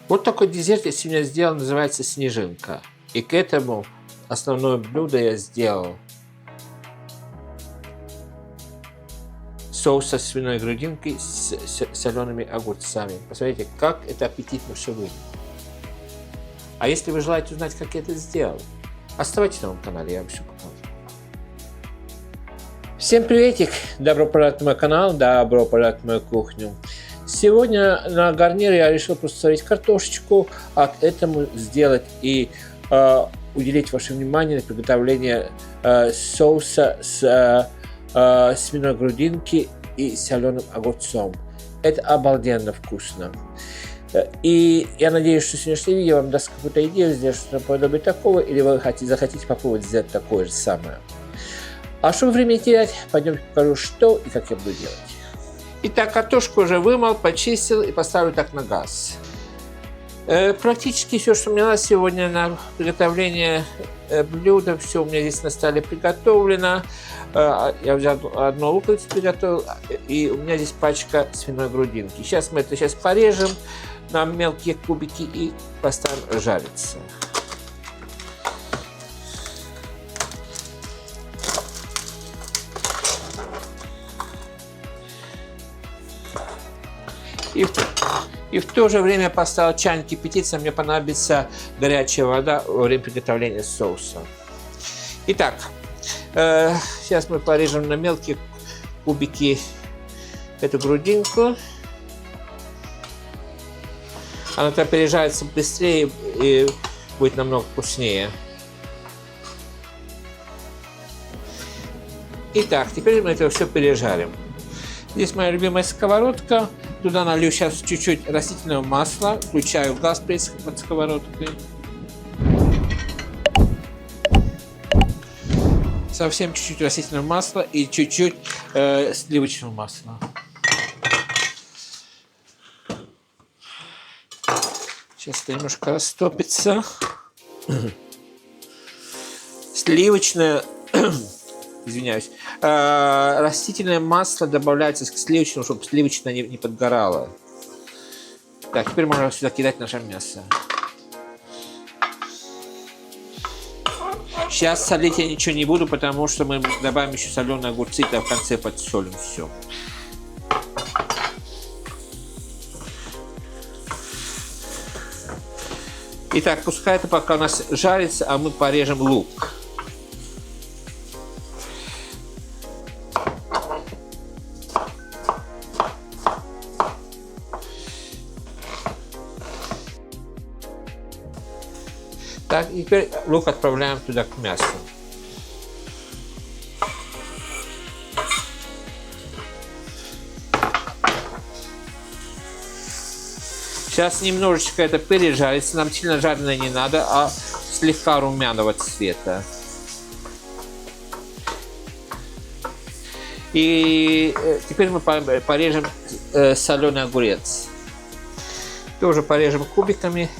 Вот такой десерт я сегодня сделал, называется снежинка. И к этому основное блюдо я сделал соус со свиной грудинкой с солеными огурцами. Посмотрите, как это аппетитно все выглядит. А если вы желаете узнать, как я это сделал, оставайтесь на моем канале, я вам все покажу. Всем приветик! Добро пожаловать на мой канал, добро пожаловать на мою кухню. Сегодня на гарнир я решил просто сварить картошечку, а к этому сделать и уделить ваше внимание на приготовление соуса с свиной грудинки и соленым огурцом. Это обалденно вкусно. И я надеюсь, что сегодняшнее видео вам даст какую-то идею сделать что-то подобие такого, или вы захотите попробовать сделать такое же самое. А чтобы время не терять, пойдемте покажу, что и как я буду делать. Итак, картошку уже вымыл, почистил и поставлю так на газ. Практически все, что мне надо сегодня на приготовление блюда, все у меня здесь на столе приготовлено. Я взял одну луковицу, приготовил, и у меня здесь пачка свиной грудинки. Сейчас мы это порежем на мелкие кубики и поставим жариться. И в то же время поставил чайник кипятиться, мне понадобится горячая вода во время приготовления соуса. Итак, сейчас мы порежем на мелкие кубики эту грудинку. Она там пережарится быстрее и будет намного вкуснее. Итак, теперь мы это все пережарим. Здесь моя любимая сковородка. Туда налью сейчас чуть-чуть растительного масла. Включаю газ под сковородкой. Совсем чуть-чуть растительного масла и чуть-чуть сливочного масла. Сейчас это немножко растопится. Сливочное... Извиняюсь. Растительное масло добавляется к сливочному, чтобы сливочное не подгорало. Так, теперь можно сюда кидать наше мясо. Сейчас солить я ничего не буду, потому что мы добавим еще соленые огурцы, и в конце подсолим все. Итак, пускай это пока у нас жарится, а мы порежем лук. Так, и теперь лук отправляем туда к мясу. Сейчас немножечко это пережарится, нам сильно жареное не надо, а слегка румяного цвета. И теперь мы порежем соленый огурец. Тоже порежем кубиками.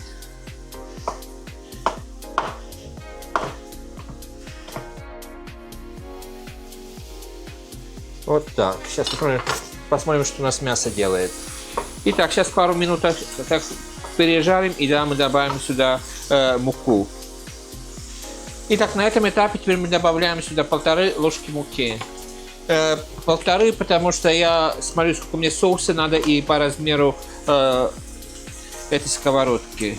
Вот так. Сейчас посмотрим, что у нас мясо делает. Итак, сейчас пару минут так пережарим, и да, мы добавим сюда муку. Итак, на этом этапе теперь мы добавляем сюда 1,5 ложки муки. 1,5, потому что я смотрю, сколько мне соуса надо и по размеру этой сковородки.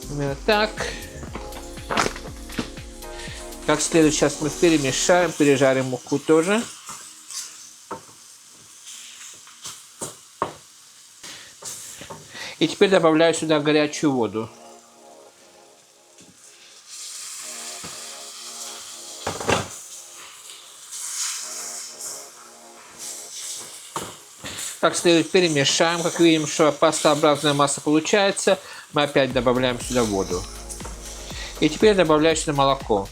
Примерно так. Как следует, сейчас мы перемешаем, пережарим муку тоже. И теперь добавляю сюда горячую воду. Как следует перемешаем. Как видим, что пастообразная масса получается, мы опять добавляем сюда воду. И теперь добавляю сюда молоко.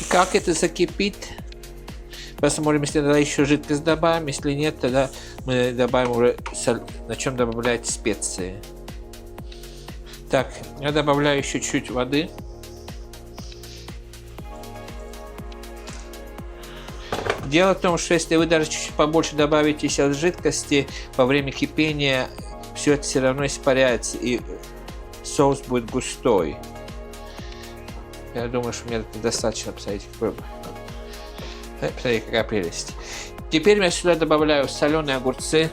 Как это закипит, посмотрим, если тогда еще жидкость добавим, если нет, тогда мы добавим уже, на чем добавлять специи. Так, я добавляю еще чуть воды. Дело в том, что если вы даже чуть побольше добавите сейчас жидкости, во время кипения все это все равно испаряется, и соус будет густой. Я думаю, что мне это достаточно. Посмотрите, какая прелесть. Теперь я сюда добавляю соленые огурцы.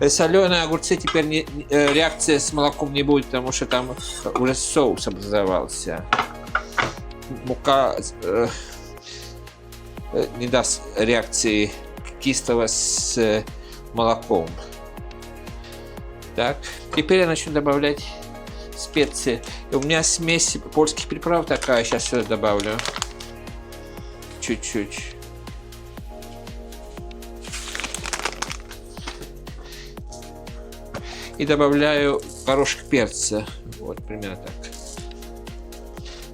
Соленые огурцы теперь реакция с молоком не будет, потому что там уже соус образовался. Мука не даст реакции кислого с молоком. Так, теперь я начну добавлять специи. И у меня смесь польских приправ такая, сейчас сюда добавлю. Чуть-чуть. И добавляю горошек перца. Вот, примерно так.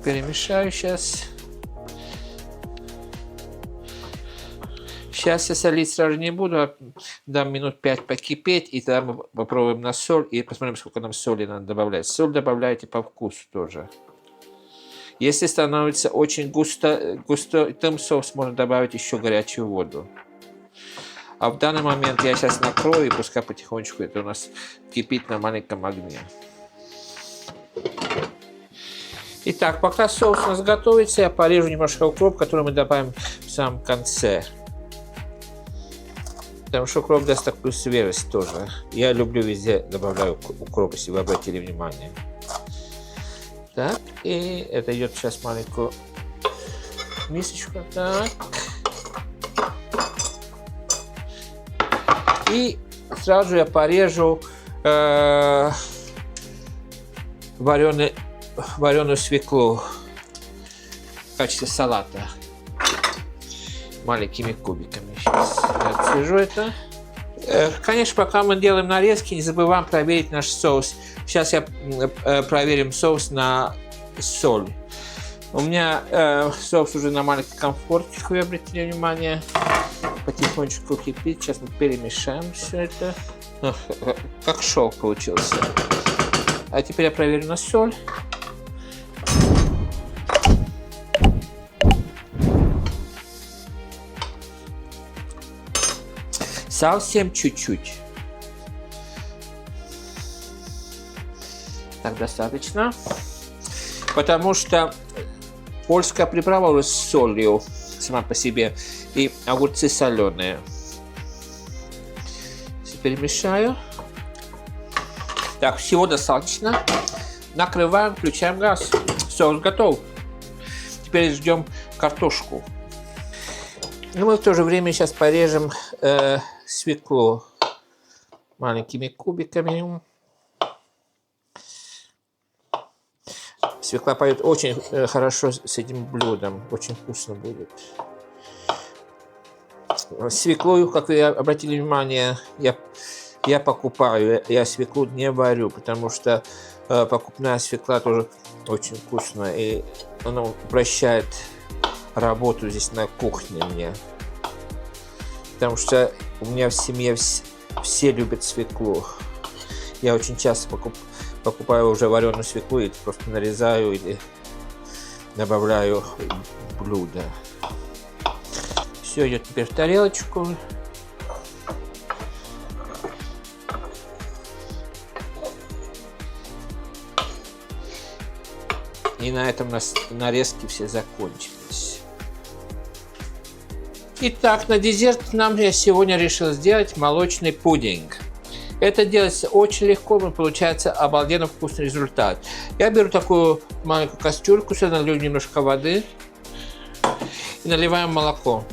Перемешаю сейчас. Сейчас я солить сразу не буду, дам минут 5 покипеть, и тогда мы попробуем на соль и посмотрим, сколько нам соли надо добавлять. Соль добавляйте по вкусу тоже. Если становится очень густым соус, можно добавить еще горячую воду. А в данный момент я сейчас накрою, и пускай потихонечку это у нас кипит на маленьком огне. Итак, пока соус у нас готовится, я порежу немножко укроп, который мы добавим в самом конце. Потому что укроп даст такую свежесть тоже. Я люблю везде добавляю укроп, если вы обратили внимание. Так, и это идет сейчас в маленькую мисочку. Так. И сразу же я порежу вареную свеклу в качестве салата маленькими кубиками. Сейчас я отслежу это. Конечно, пока мы делаем нарезки, не забываем проверить наш соус. Сейчас я проверим соус на соль. У меня соус уже на маленьком комфорте, как вы обратили внимание. Потихонечку кипит. Сейчас мы перемешаем все это. Как шелк получился. А теперь я проверю на соль. Совсем чуть-чуть. Так, достаточно. Потому что польская приправа уже с солью сама по себе. И огурцы соленые. Перемешаю. Так, всего достаточно. Накрываем, включаем газ. Соус готов. Теперь ждем картошку. И мы в то же время сейчас порежем свеклу маленькими кубиками. Свекла пойдет очень хорошо с этим блюдом. Очень вкусно будет. Свеклу, как вы обратили внимание, я покупаю. Я свеклу не варю, потому что покупная свекла тоже очень вкусная. И она упрощает работу здесь на кухне мне. Потому что у меня в семье все любят свеклу. Я очень часто покупаю уже вареную свеклу и просто нарезаю или добавляю в блюдо. Все идет теперь в тарелочку. И на этом у нас нарезки все закончились. Итак, на десерт я сегодня решил сделать молочный пудинг. Это делается очень легко, получается обалденно вкусный результат. Я беру такую маленькую кастрюльку, сюда налью немножко воды и наливаем молоко.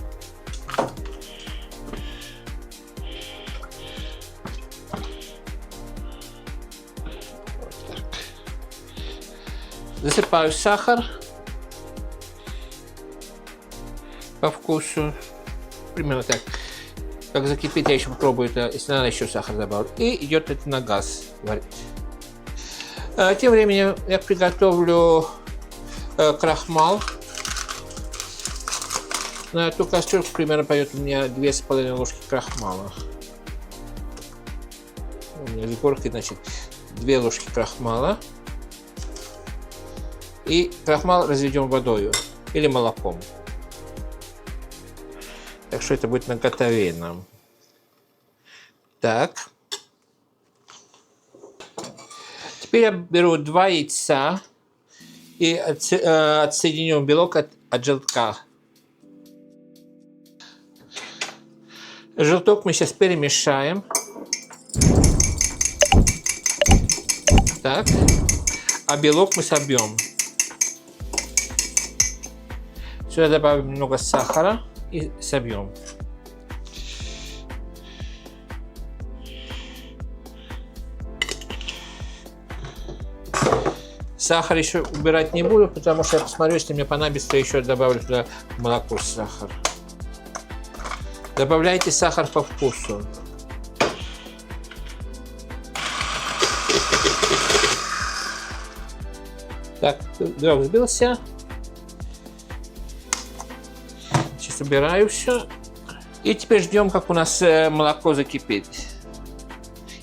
Засыпаю сахар по вкусу. Примерно так. Как закипит, я еще попробую это. Если надо, еще сахар добавлю. И идет это на газ варить. Тем временем я приготовлю крахмал. На эту кастрюльку примерно пойдет у меня 2,5 ложки крахмала. У меня с горкой, значит, 2 ложки крахмала. И крахмал разведем водой или молоком. Так что это будет наготове нам. Так. Теперь я беру 2 яйца и отсоединю белок от желтка. Желток мы сейчас перемешаем. Так. А белок мы собьем. Сюда добавим немного сахара и собьем. Сахар еще убирать не буду, потому что я посмотрю, если мне понадобится, еще добавлю туда молоко с сахаром. Добавляйте сахар по вкусу. Так, белок взбился. Сейчас убираю все. И теперь ждем, как у нас молоко закипит.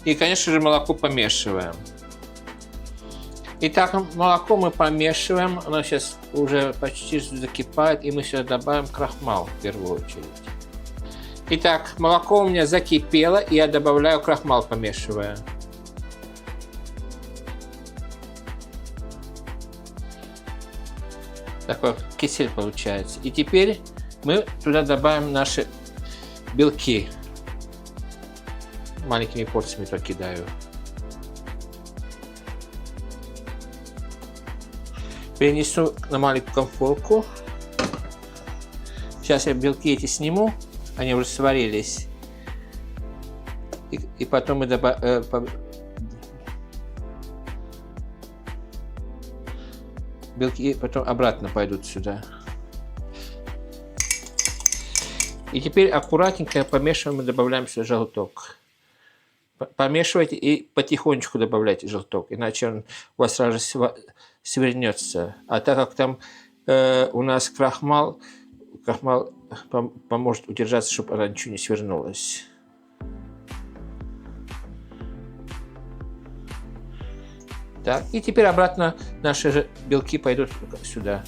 И, конечно же, молоко помешиваем. Итак, молоко мы помешиваем. Оно сейчас уже почти закипает. И мы сюда добавим крахмал в первую очередь. Итак, молоко у меня закипело. И я добавляю крахмал, помешивая. Такой кисель получается. И теперь мы туда добавим наши белки. Маленькими порциями то кидаю. Перенесу на маленькую конфорку. Сейчас я белки эти сниму. Они уже сварились. И потом мы добавим... белки потом обратно пойдут сюда. И теперь аккуратненько помешиваем и добавляем сюда желток. Помешивайте и потихонечку добавляйте желток, иначе он у вас сразу же свернется. А так как там у нас крахмал поможет удержаться, чтобы она ничего не свернулась. Так, и теперь обратно наши же белки пойдут сюда.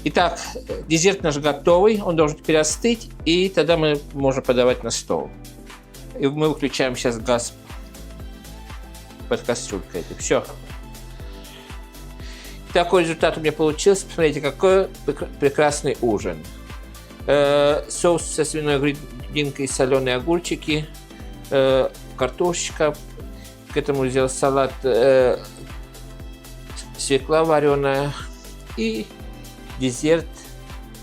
Итак, десерт наш готовый, он должен теперь остыть, и тогда мы можем подавать на стол. И мы выключаем сейчас газ под кастрюлькой. Это все. Такой результат у меня получился. Посмотрите, какой прекрасный ужин. Соус со свиной грудинкой, соленые огурчики, картошечка. К этому сделал салат, свекла вареная и десерт,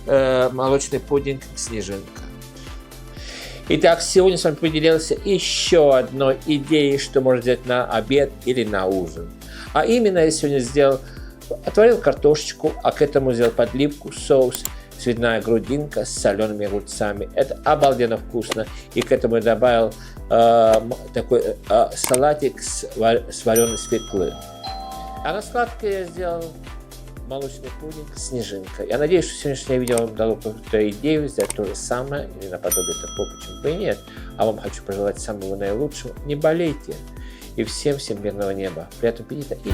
молочный пудинг снежинка. Итак, сегодня с вами поделился еще одной идеей, что можно сделать на обед или на ужин. А именно я сегодня отварил картошечку, а к этому сделал подливку, соус, свиная грудинка с солеными огурцами. Это обалденно вкусно. И к этому я добавил такой салатик с вареной свеклы. А на сладкое я сделал молочный пудинг снежинка. Я надеюсь, что сегодняшнее видео вам дало какую-то идею сделать то же самое или наподобие такого, почему бы и нет. А вам хочу пожелать самого наилучшего. Не болейте. И всем мирного неба. Приятного аппетита и